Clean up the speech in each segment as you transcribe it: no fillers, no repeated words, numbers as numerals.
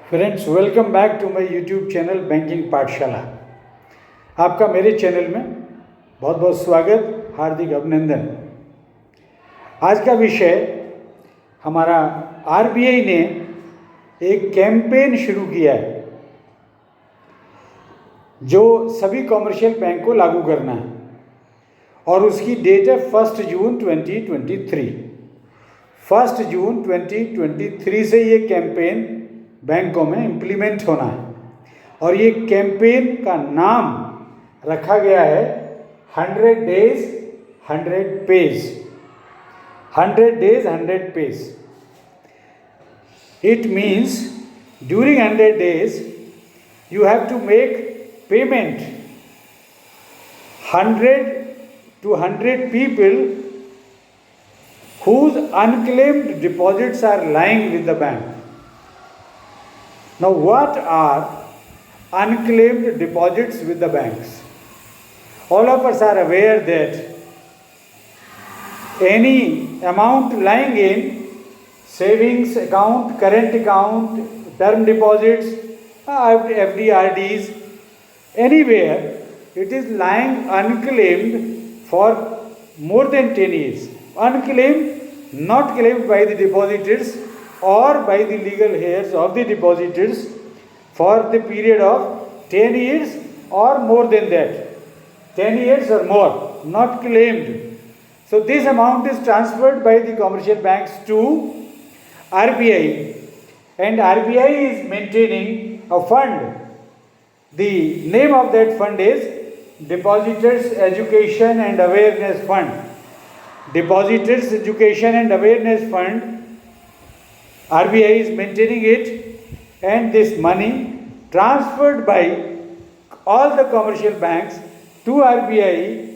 Friends, welcome back to my YouTube channel banking Pathshala. आपका मेरे channel में बहुत बहुत स्वागत, हार्दिक अभिनंदन। आज का विषय हमारा आरबीआई ने एक कैंपेन शुरू किया है जो सभी कॉमर्शियल बैंक को लागू करना है और उसकी डेट है 1 जून 2023। 1 जून 2023 से ये कैंपेन बैंकों में इम्प्लीमेंट होना है और ये कैंपेन का नाम रखा गया है 100 days 100 page. 100 days 100 pays. It means during 100 days you have to make payment 100 to 100 people whose unclaimed deposits are lying with the bank. Now, what are unclaimed deposits with the banks? All of us are aware that any amount lying in savings account, current account, term deposits, FD, RDs, anywhere, it is lying unclaimed for more than 10 years. Unclaimed, not claimed by the depositors or by the legal heirs of the depositors for the period of 10 years or more than that. 10 years or more, not claimed. So this amount is transferred by the commercial banks to RBI, and RBI is maintaining a fund. The name of that fund is Depositors Education and Awareness Fund. Depositors Education and Awareness Fund, RBI is maintaining it, and this money transferred by all the commercial banks to RBI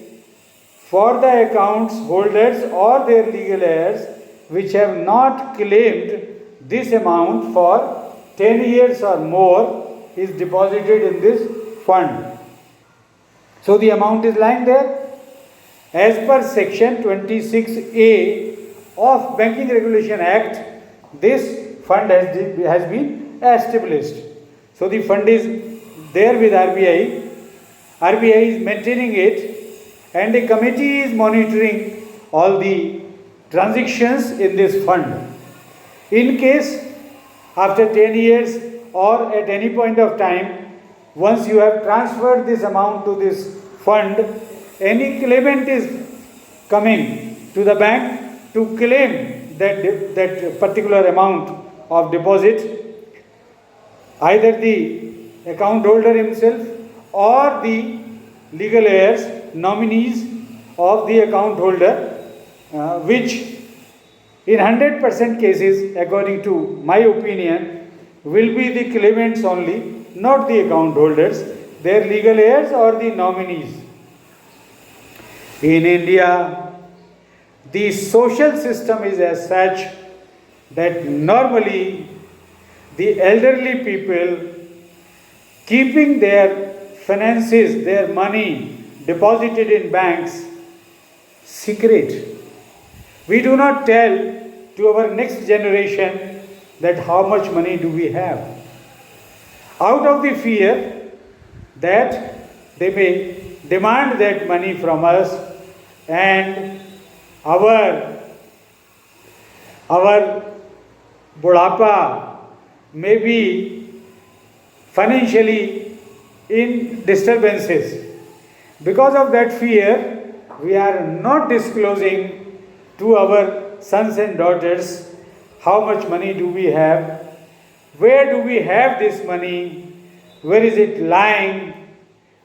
for the accounts holders or their legal heirs which have not claimed this amount for 10 years or more is deposited in this fund. So the amount is lying there. As per section 26A of Banking Regulation Act, this fund has been established. So the fund is there with RBI. RBI is maintaining it, and a committee is monitoring all the transactions in this fund. In case after 10 years or at any point of time, once you have transferred this amount to this fund, any claimant is coming to the bank to claim that particular amount of deposit, either the account holder himself or the legal heirs, nominees of the account holder, which in 100% cases, according to my opinion, will be the claimants only, not the account holders, their legal heirs or the nominees. In India, the social system is as such that normally the elderly people keeping their finances, their money deposited in banks secret. We do not tell to our next generation that how much money do we have, out of the fear that they may demand that money from us, and our budhapa may be financially in disturbances. Because of that fear, we are not disclosing to our sons and daughters how much money do we have, where do we have this money, where is it lying.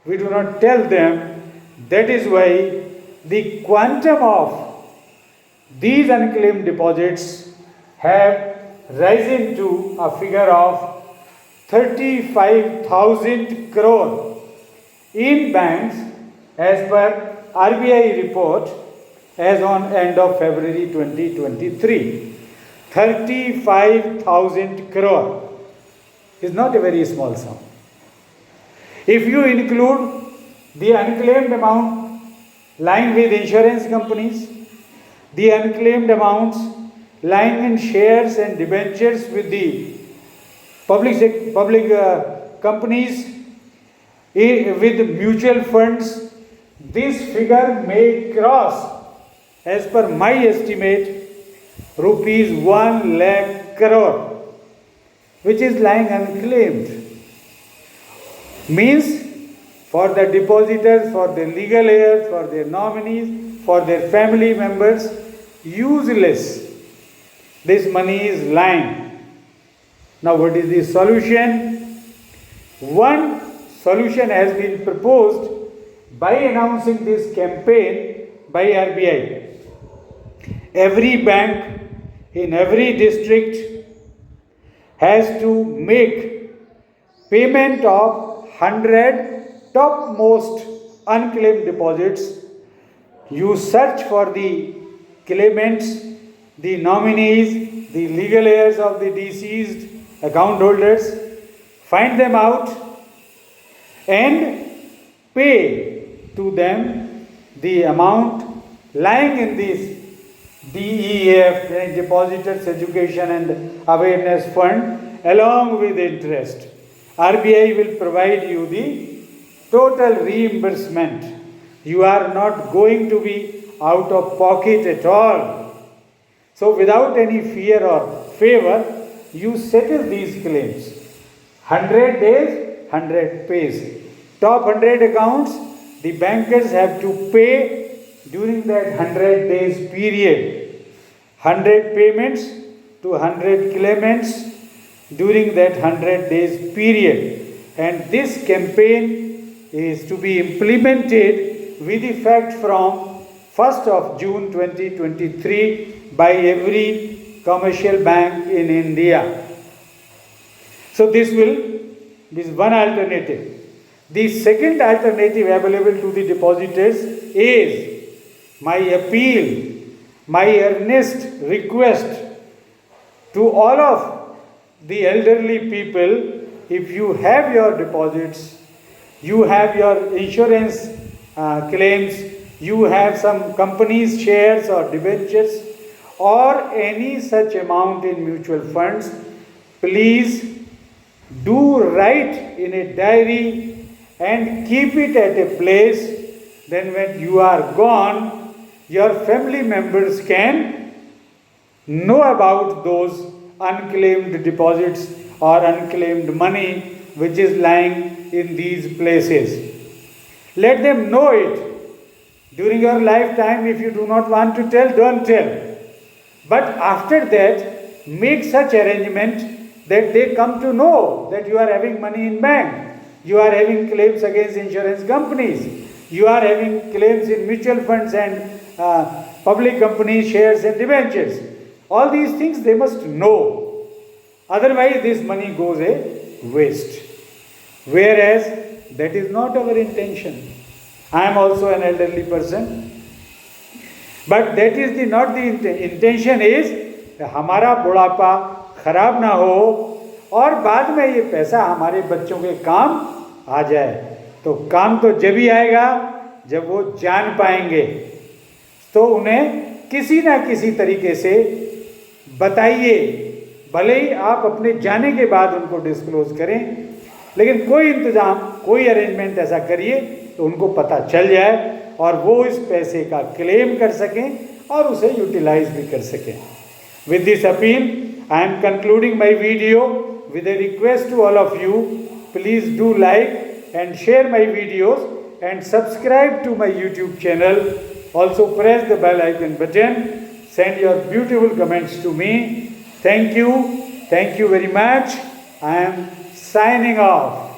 We do not tell them. That is why the quantum of these unclaimed deposits have risen to a figure of 35,000 crore in banks as per RBI report as on end of February 2023. 35,000 crore is not a very small sum. If you include the unclaimed amount lying with insurance companies, the unclaimed amounts lying in shares and debentures with the public companies with mutual funds, this figure may cross, as per my estimate, rupees 1 lakh crore, which is lying unclaimed. Means for the depositors, for their legal heirs, for their nominees, for their family members, useless. This money is lying. Now what is the solution? One solution has been proposed by announcing this campaign by RBI. Every bank in every district has to make payment of 100 topmost unclaimed deposits. You search for the claimants, the nominees, the legal heirs of the deceased account holders, find them out and pay to them the amount lying in this DEF, Depositors Education and Awareness Fund, along with interest. RBI will provide you the total reimbursement. You are not going to be out of pocket at all. So without any fear or favor, you settle these claims. 100 days, 100 pays. Top 100 accounts, the bankers have to pay during that 100 days period. 100 payments to 100 claimants during that 100 days period. And this campaign is to be implemented with effect from 1st of June 2023 by every commercial bank in India. So this is one alternative. The second alternative available to the depositors is my appeal, my earnest request to all of the elderly people. If you have your deposits, you have your insurance claims, you have some company's shares or debentures or any such amount in mutual funds, please do write in a diary and keep it at a place. Then when you are gone, your family members can know about those unclaimed deposits or unclaimed money which is lying in these places. Let them know it. During your lifetime, if you do not want to tell, don't tell. But after that, make such arrangement that they come to know that you are having money in bank, you are having claims against insurance companies, you are having claims in mutual funds and public companies, shares and debentures. All these things they must know. Otherwise, this money goes a waste. Whereas, that is not our intention. I am also an elderly person. But that is not the intention is हमारा बुढ़ापा खराब ना हो और बाद में ये पैसा हमारे बच्चों के काम आ जाए. तो काम तो जब ही आएगा जब वो जान पाएंगे. तो उन्हें किसी ना किसी तरीके से बताइए. भले ही आप अपने जाने के बाद उनको डिस्क्लोज करें, लेकिन कोई इंतजाम, कोई अरेंजमेंट ऐसा करिए तो उनको पता चल जाए और वो इस पैसे का क्लेम कर सकें और उसे यूटिलाइज भी कर सकें. With this appeal I am concluding my video with a request to all of you, please do like and share my videos and subscribe to my YouTube channel. Also press the bell icon button. Send your beautiful comments to me. Thank you very much. I am signing off.